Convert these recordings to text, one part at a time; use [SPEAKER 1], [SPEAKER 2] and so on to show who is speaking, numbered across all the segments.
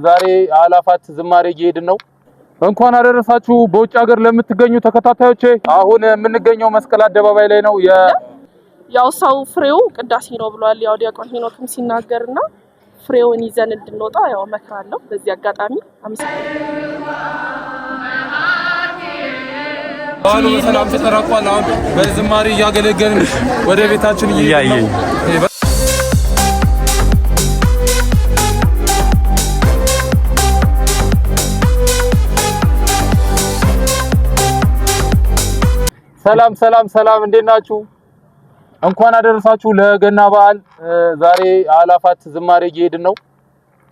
[SPEAKER 1] ዛሬ አላፋት ዝማሬ እየሄድን ነው። እንኳን አደረሳችሁ በውጭ ሀገር ለምትገኙ ተከታታዮቼ። አሁን የምንገኘው መስቀል አደባባይ ላይ ነው።
[SPEAKER 2] ያው ሰው ፍሬው ቅዳሴ ነው ብሏል። ያው ዲያቆን ሄኖክም ሲናገርና ፍሬውን ይዘን እንድንወጣ ያው መክራለሁ። በዚህ አጋጣሚ
[SPEAKER 1] አሁን በሰላም ተጠራቋል። አሁን በዝማሬ እያገለገልን ወደ ቤታችን እየሄድን ነው። ሰላም እንዴት ናችሁ? እንኳን አደረሳችሁ ለገና በዓል። ዛሬ አላፋት ዝማሬ እየሄድን ነው።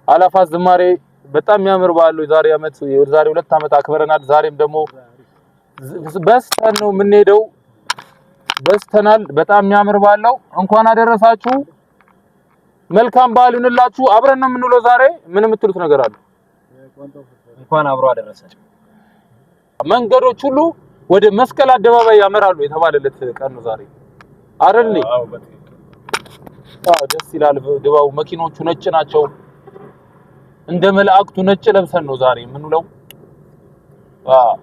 [SPEAKER 1] አላፋት ዝማሬ በጣም የሚያምር በዓል ነው። ዛሬ 2 ዓመት አክብረናል። ዛሬም ደግሞ በስተን ነው የምንሄደው። በስተናል። በጣም የሚያምር በዓል ነው። እንኳን አደረሳችሁ። መልካም በዓል ይሁንላችሁ። አብረን ነው የምንውለው ዛሬ። ምን የምትሉት ነገር አለ?
[SPEAKER 3] እንኳን አብሮ አደረሳችሁ።
[SPEAKER 1] መንገዶች ሁሉ ወደ መስቀል አደባባይ ያመራሉ የተባለለት ቀን ነው ዛሬ አይደል? ደስ ይላል ድባቡ። መኪኖቹ ነጭ ናቸው። እንደ መላእክቱ ነጭ ለብሰን ነው ዛሬ የምንውለው።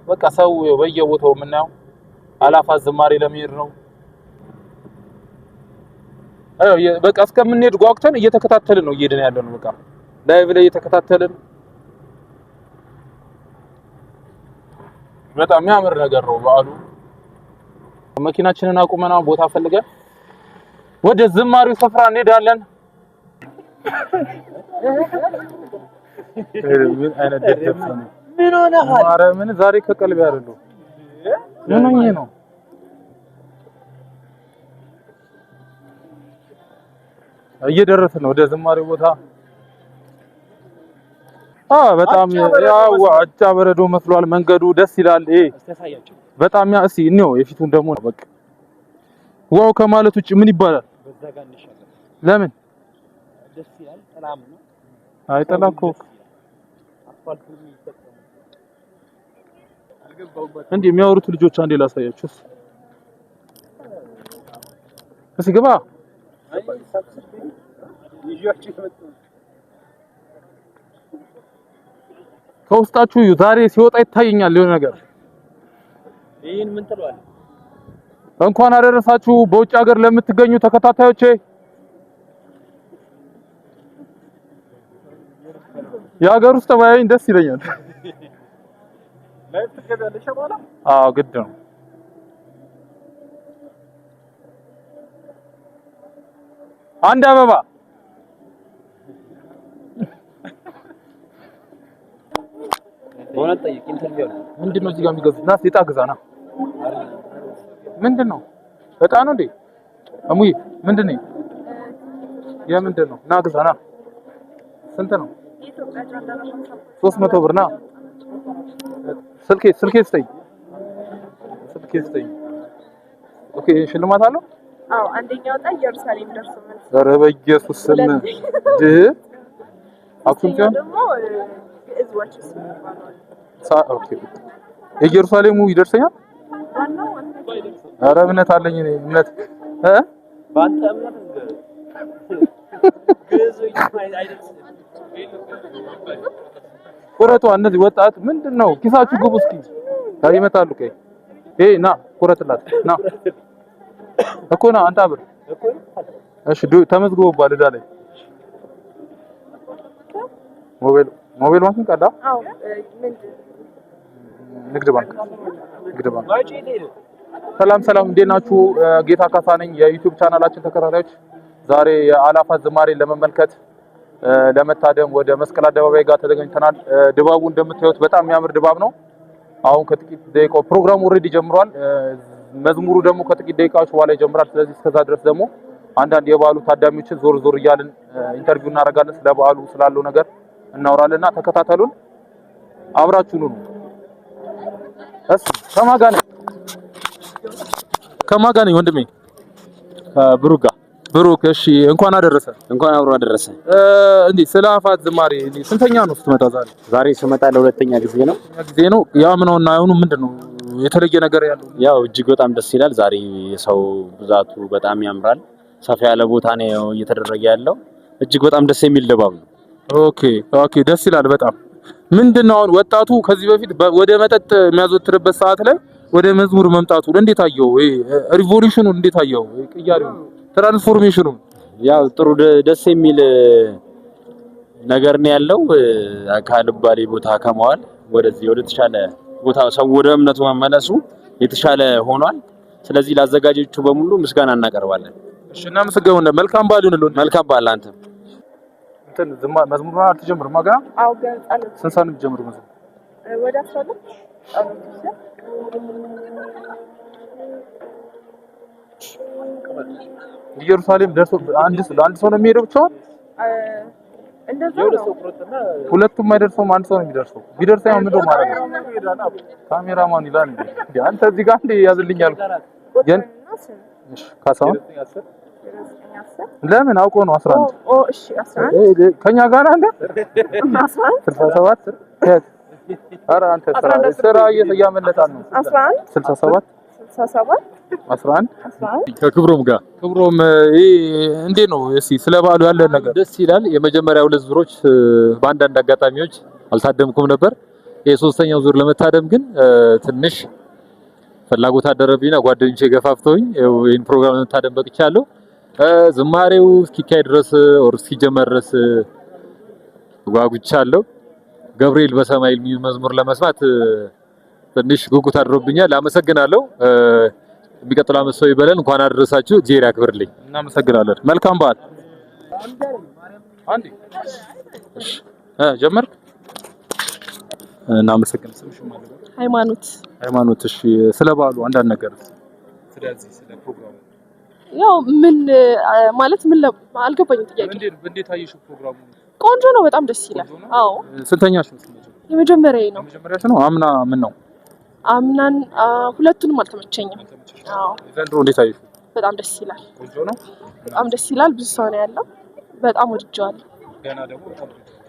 [SPEAKER 1] በቃ ሰው በየቦታው የምናየው አላፋት ዝማሬ ለመሄድ ነው። በቃ እስከምንሄድ ጓጉተን እየተከታተልን ነው እየሄድን ያለነው። በቃ ላይቭ ላይ እየተከታተልን በጣም የሚያምር ነገር ነው በዓሉ። መኪናችንን አቁመና ቦታ ፈልገን ወደ ዝማሬው ስፍራ እንሄዳለን። ምን አይነት ደደብ ነው? ምን ሆነሃል? ኧረ ምን ዛሬ ከቀልብ ያረዱ ምን ሆኜ ነው? እየደረስን ነው ወደ ዝማሬው ቦታ። በጣም ያው አጫ በረዶ መስሏል። መንገዱ ደስ ይላል። በጣም እስቲ እንየው የፊቱን ደግሞ በቃ ዋው ከማለት ውጭ ምን ይባላል? ለምን
[SPEAKER 3] ደስ ይላል? ሰላም ነው።
[SPEAKER 1] አይ ጠላኮ እንዴ የሚያወሩት ልጆች አንዴ ላሳያችሁ። እስኪ ግባ። ከውስጣችሁ ዛሬ ሲወጣ ይታየኛል የሆነ ነገር።
[SPEAKER 3] ይሄን ምን ትሏል?
[SPEAKER 1] እንኳን አደረሳችሁ በውጭ ሀገር ለምትገኙ ተከታታዮቼ። የሀገር ውስጥ ባይኝ ደስ ይለኛል።
[SPEAKER 3] ላይፍ ትገዛለሽ በኋላ?
[SPEAKER 1] ግድ ነው። አንድ አበባ
[SPEAKER 3] በእውነት ጠይቅ። ኢንተርቪው
[SPEAKER 1] ምንድነው እዚህ ጋር የሚገዙት? ና ሴጣ ግዛና። ምንድነው? እጣ ነው እንዴ? አሙዬ ምንድነው? የምንድነው? ና ግዛና። ስንት ነው? 300 ብር። ና ስልኬ ስጠኝ። ኦኬ ሽልማት አለው?
[SPEAKER 2] አንደኛው ዕጣ ኢየሩሳሌም ደርሶ መልስ።
[SPEAKER 1] ኧረ በኢየሱስ ስም አኩን
[SPEAKER 2] ደግሞ
[SPEAKER 1] ኦኬ የኢየሩሳሌሙ ይደርሰኛል። ኧረ እምነት አለኝ እኔ እምነት
[SPEAKER 3] ባንተ እምነት
[SPEAKER 1] ቁረጡ። እነዚህ ወጣት ምንድነው? ኪሳችሁ ግቡ እስኪ ይመጣሉ። ና ቁረጥላት ና እኮ ና አንተ ብር። እሺ ተመዝግቦባል እዳ ላይ ሞባይል ባንክ ቀዳ? ንግድ ባንክ። ሰላም እንዴት ናችሁ? ጌታ ካሳ ነኝ። የዩቲዩብ ቻናላችን ተከታታዮች ዛሬ የአላፋት ዝማሬ ለመመልከት ለመታደም ወደ መስቀል አደባባይ ጋር ተገኝተናል። ድባቡ እንደምታዩት በጣም የሚያምር ድባብ ነው። አሁን ከጥቂት ደቂቃው ፕሮግራሙ ኦሬዲ ጀምሯል። መዝሙሩ ደግሞ ከጥቂት ደቂቃዎች በኋላ ይጀምራል። ስለዚህ እስከዛ ድረስ ደግሞ አንዳንድ የበዓሉ ታዳሚዎችን ዞር እያልን ኢንተርቪው እናደርጋለን። ስለ በዓሉ ስላለው ነገር እናወራለንና ተከታተሉን። አብራችሁን ሁኑ። ከማን ጋር ነኝ ወንድሜ? ብሩክ። እሺ እንኳን አደረሰ።
[SPEAKER 3] እንኳን አብሮ አደረሰ።
[SPEAKER 1] እንዴ ስለ አላፋት ዝማሬ ስንተኛ ነው ስትመጣ?
[SPEAKER 3] ዛሬ ስመጣ ለሁለተኛ ጊዜ ነው። ያምነውና አይሆኑ ምንድነው የተለየ ነገር ያለው? ያው እጅግ በጣም ደስ ይላል። ዛሬ የሰው ብዛቱ በጣም ያምራል። ሰፋ ያለ ቦታ ነው እየተደረገ ያለው። እጅግ በጣም ደስ የሚል ድባብ ነው።
[SPEAKER 1] ኦኬ ኦኬ ደስ ይላል በጣም ምንድነው አሁን ወጣቱ ከዚህ በፊት ወደ መጠጥ የሚያዘወትርበት ሰዓት ላይ ወደ መዝሙር መምጣቱ እንዴት አየው ሪቮሉሽኑ እንዴት አየው ቅያሬው ትራንስፎርሜሽኑ
[SPEAKER 3] ያው ጥሩ ደስ የሚል ነገር ነው ያለው ካልባሌ ቦታ ከመዋል ወደዚህ ወደ ተሻለ ቦታ ሰው ወደ እምነቱ መመለሱ የተሻለ ሆኗል ስለዚህ ላዘጋጆቹ በሙሉ ምስጋና እናቀርባለን
[SPEAKER 1] እሺ እናመሰግናለን መልካም በዓል ይሁንልዎት
[SPEAKER 3] መልካም በዓል አንተ
[SPEAKER 1] እንትን መዝሙር አልተጀመረም ገና
[SPEAKER 2] አው ገና
[SPEAKER 1] ስንት ሰዓት ነው የሚጀምረው መዝሙር
[SPEAKER 2] ወደ 12
[SPEAKER 1] ኢየሩሳሌም ደርሶ አንድ ሰው ነው የሚሄደው ብቻውን
[SPEAKER 2] እንደዛው ነው
[SPEAKER 1] ሁለቱም አይደርሰውም አንድ ሰው ነው የሚደርሰው ቢደርሰው ያው ምንድነው ማለት ነው ካሜራማን ይላል እንዴ አንተ እዚህ ጋር እንዴ ያዝልኛል ግን እሺ ካሳው ለምን አውቆ ነው 11
[SPEAKER 2] እሺ 11
[SPEAKER 1] ከኛ ጋር አንተ 67 ኧረ አንተ ስራ እያመለጣን ነው
[SPEAKER 2] 11
[SPEAKER 1] 67 11
[SPEAKER 3] ከክብሮም ጋር
[SPEAKER 1] ክብሮም እንዴ ነው እሺ ስለ በዓሉ ያለ ነገር
[SPEAKER 3] ደስ ይላል የመጀመሪያው ሁለት ዙሮች በአንዳንድ አጋጣሚዎች አልታደምኩም ነበር የሶስተኛው ዙር ለመታደም ግን ትንሽ ፍላጎት አደረብኝና ጓደኞቼ ገፋፍተውኝ ይሄን ፕሮግራም ለመታደም በቅቻለሁ ዝማሬው እስኪካሄድ ድረስ ኦር እስኪጀመር ድረስ ጓጉቻለሁ ገብርኤል በሰማይ መዝሙር ለመስማት ትንሽ ጉጉት አድሮብኛል አመሰግናለሁ የሚቀጥለው አመት ሰው ይበለን እንኳን አደረሳችሁ እግዚአብሔር ያክብርልኝ
[SPEAKER 1] እናመሰግናለን መልካም በዓል አንዴ እሺ ጀመር እናመሰግናለን ስምሽ ማለት ሃይማኖት እሺ ስለ በዓሉ አንዳንድ ነገር ስለዚህ ስለ ፕሮግራሙ
[SPEAKER 2] ያው ምን ማለት ምን አልገባኝም ጥያቄ
[SPEAKER 1] እንዴት አየሽው ፕሮግራሙ
[SPEAKER 2] ቆንጆ ነው በጣም ደስ ይላል አዎ
[SPEAKER 1] ስንተኛሽ ነው
[SPEAKER 2] የመጀመሪያዬ ነው
[SPEAKER 1] ነው አምና ምን ነው
[SPEAKER 2] አምናን ሁለቱንም አልተመቸኝም አዎ
[SPEAKER 1] ዘንድሮ እንዴት አየሽው
[SPEAKER 2] በጣም ደስ ይላል
[SPEAKER 1] ቆንጆ ነው
[SPEAKER 2] በጣም ደስ ይላል ብዙ ሰው ነው ያለው በጣም ወድጄዋለሁ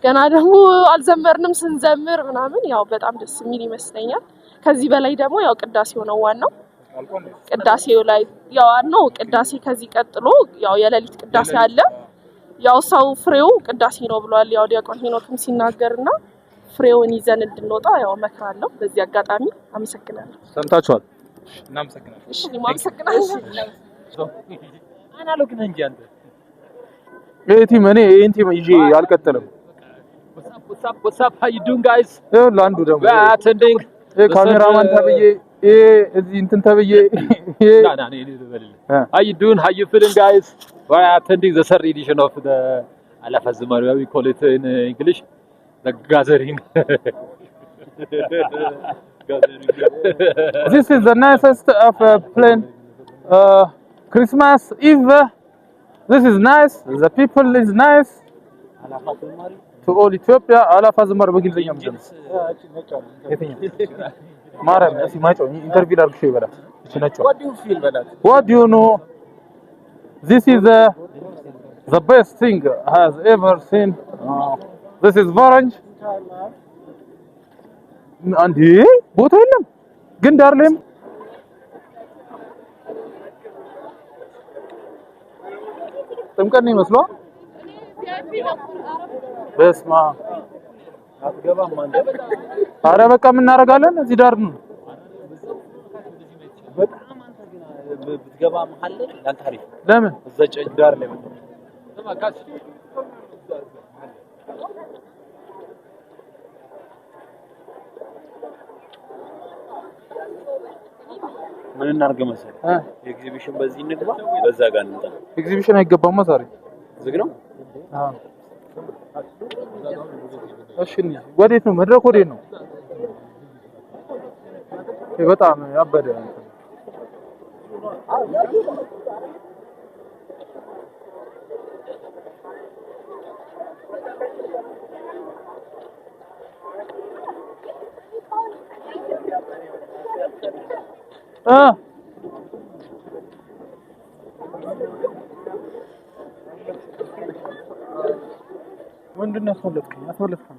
[SPEAKER 2] ገና ደግሞ አልዘመርንም ስንዘምር ምናምን ያው በጣም ደስ የሚል ይመስለኛል ከዚህ በላይ ደግሞ ያው ቅዳሴው ነው ዋናው ቅዳሴው ላይ ያው ነው ቅዳሴ ከዚህ ቀጥሎ ያው የሌሊት ቅዳሴ አለ ያው ሰው ፍሬው ቅዳሴ ነው ብሏል ያው ዲያቆን ሄኖክም ሲናገርና ፍሬውን ይዘን እንድንወጣ ያው መክራለሁ በዚህ አጋጣሚ አመሰግናለሁ
[SPEAKER 1] ሰምታችኋል እናመሰግናለን
[SPEAKER 2] እሺ ማመሰግናለሁ
[SPEAKER 3] አናሎግ ነኝ እንጂ አንተ
[SPEAKER 1] ቲም እኔ ቲም ይዤ አልቀጥልም
[SPEAKER 3] what's up how you doing guys
[SPEAKER 1] ላንዱ ደግሞ
[SPEAKER 3] attending
[SPEAKER 1] ካሜራማን ተብዬ እዚህ እንትን ተብዬ
[SPEAKER 3] how you doing how you feeling guys we are attending the third edition of the Alafa Zumari we call it in English the gathering
[SPEAKER 1] this is the nicest of plan Christmas Eve this is nice the people is nice to all Ethiopia Alafa Zumari በእንግሊዘኛ ምንድን ነው ማራም እሺ ማይጮህ ኢንተርቪው ላድርግሽ ይበላል እሺ ነጭው
[SPEAKER 3] what do you feel በላት
[SPEAKER 1] what do you know this is the best thing I have ever seen this is orange አንዴ ቦታ የለም ግን ዳር ላይም ጥምቀት ነው ይመስለው በስማ አትገባም አንተ ኧረ በቃ ምን እናደርጋለን እዚህ ዳር ነው
[SPEAKER 3] በጣም አንተ ግን ብትገባ መሀል ላይ ላንተ አሪፍ
[SPEAKER 1] ለምን
[SPEAKER 3] እዛ ዳር ላይ መጣ ተማካስ ምን እናርገ መሰለህ ኤግዚቢሽን በዚህ እንግባ በዛ ጋር እንጣ
[SPEAKER 1] ኤግዚቢሽን አይገባማ ዛሬ
[SPEAKER 3] ዝግ ነው
[SPEAKER 1] አዎ እሺ ወዴት ነው መድረክ ወዴት ነው በጣም ያበደ ምንድነው ያስወለድከኝ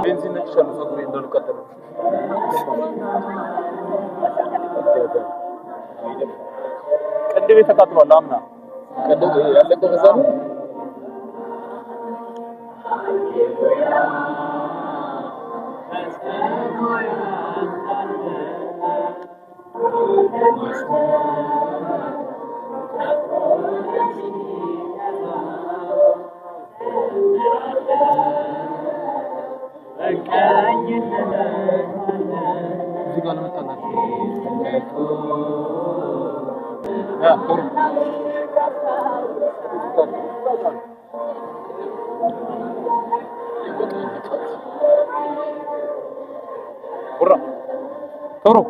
[SPEAKER 1] ቤንዚን ነጭሻለሁ ፀጉሬ እንደልቀጥል ቅድም ተቃጥሏል አምና ቅድም ያለቀው በዛ ነው እዚህ ጋር ለመጣላችሁ ورا تورو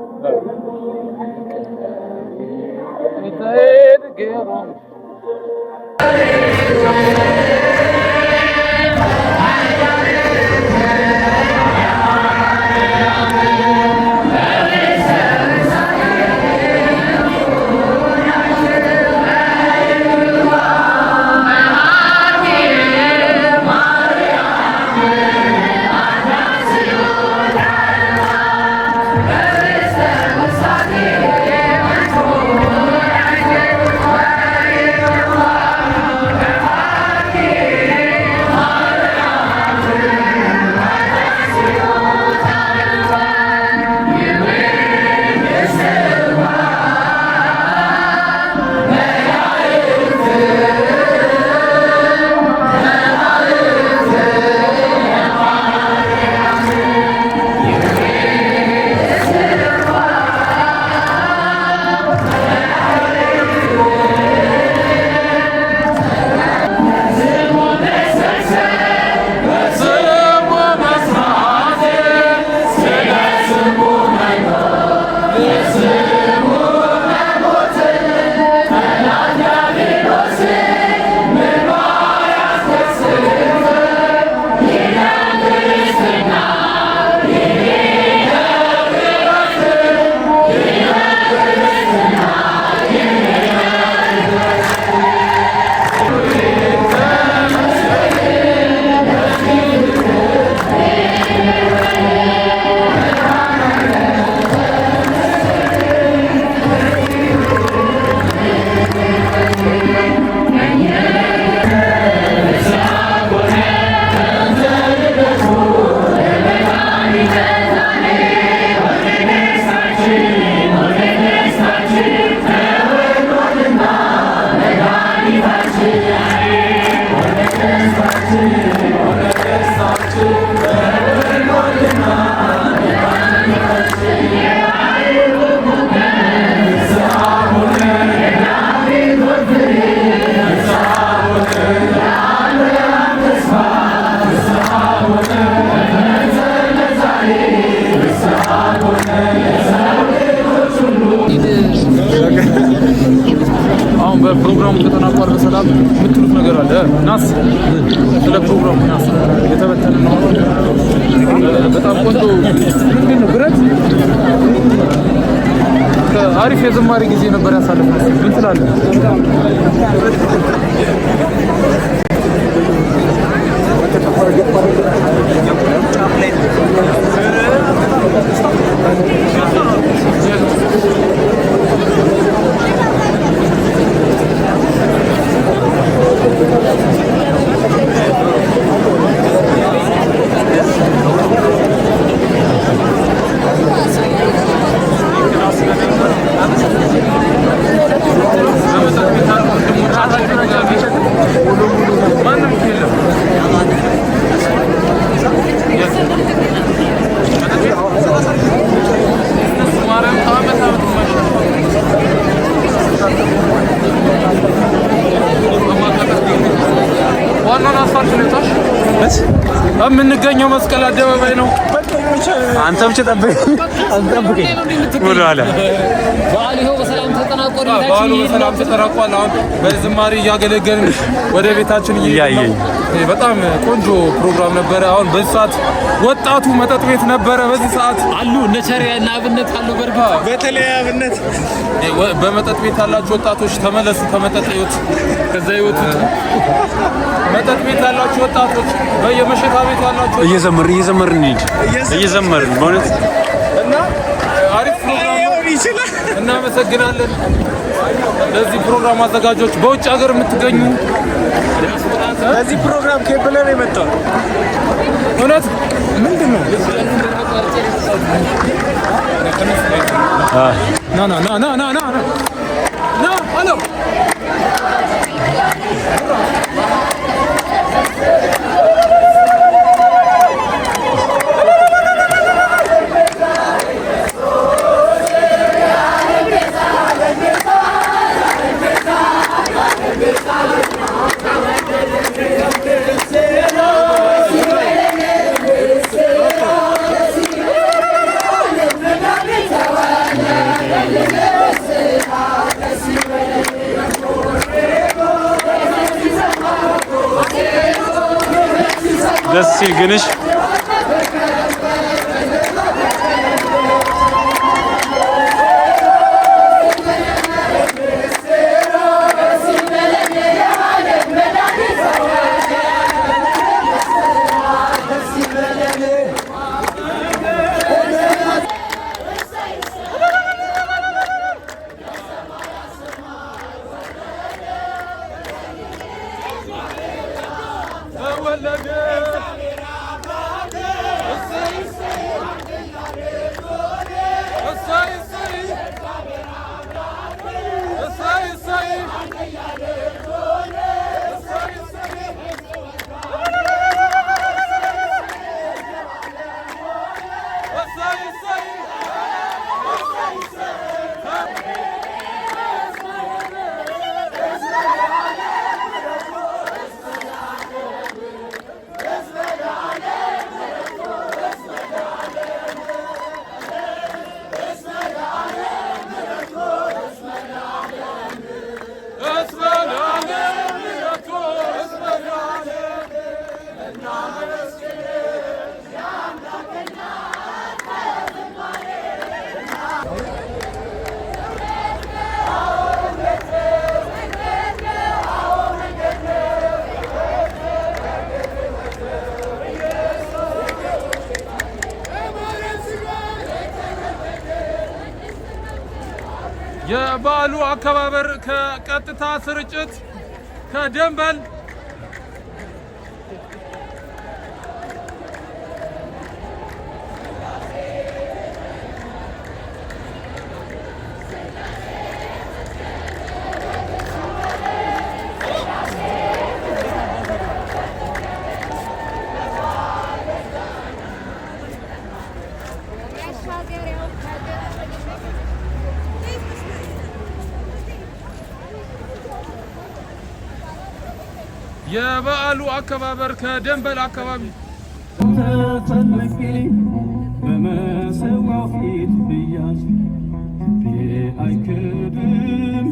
[SPEAKER 1] አሁን በፕሮግራሙ ከተናቋረ ሰላም የምትሉት ነገር አለ ናስ ስለ ፕሮግራሙ ናስ የተበተነ ነው በጣም ቆንጆ ምንድን ነው ብረት አሪፍ የዘማሪ ጊዜ ነበር ያሳለፍነው ምን ትላለህ የምንገኘው መስቀል አደባባይ ነው።
[SPEAKER 4] አንተ ብቻ ጠብቀኝ ወደ ኋላ።
[SPEAKER 3] በዓሉ በሰላም ተጠናቋል።
[SPEAKER 1] በዓሉ በሰላም ተጠናቋል። አሁን በዝማሬ እያገለገልን ወደ ቤታችን እየሄድን ነው። በጣም ቆንጆ ፕሮግራም ነበረ። አሁን በዚህ ሰዓት ወጣቱ መጠጥ ቤት ነበረ። በዚህ ሰዓት
[SPEAKER 3] አሉ እነ ቸሪያ እና አብነት አሉ።
[SPEAKER 4] በተለይ አብነት
[SPEAKER 1] በመጠጥ ቤት ያላችሁ ወጣቶች ተመለሱ ከመጠጥ ህይወት፣ ከዛ ህይወት መጠጥ ቤት ያላችሁ ወጣቶች በየመሸታ ቤት ያላችሁ
[SPEAKER 4] እየዘመርን እንሂድ። እየዘመርን በእውነት
[SPEAKER 1] እና አሪፍ ፕሮግራም ይችላል። እናመሰግናለን። ለዚህ ፕሮግራም አዘጋጆች በውጭ ሀገር የምትገኙ
[SPEAKER 4] ለዚህ ፕሮግራም ከብለን የመጣው
[SPEAKER 1] እውነት ምንድነው? ና ሄሎ
[SPEAKER 4] ደስ ሲል ግንሽ የበዓሉ አከባበር ከቀጥታ ስርጭት ከደንበል የበዓሉ አከባበር ከደንበል አካባቢ
[SPEAKER 5] ተፈለጌ በመሰዋው ፊት ብያዝ አይክድም